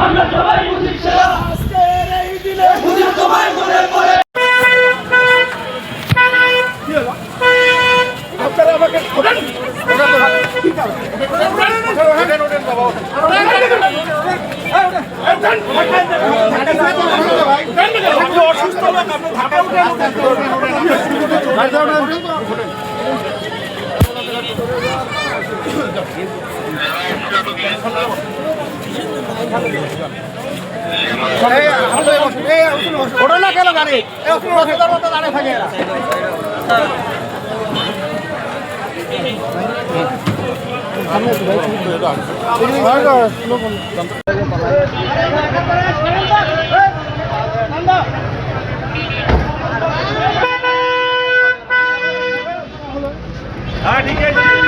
আমরা সবাই মুজিব সেরা আজকের এই দিনে মুজিব তোমায় মনে পড়ে। আপনারা আমাকে ওঠেন অসুস্থ লোক আপনি ঢাকা উঠেন ওটা না কেন গাড়ি দাঁড়িয়ে থাকে এরা ঠিক আছে।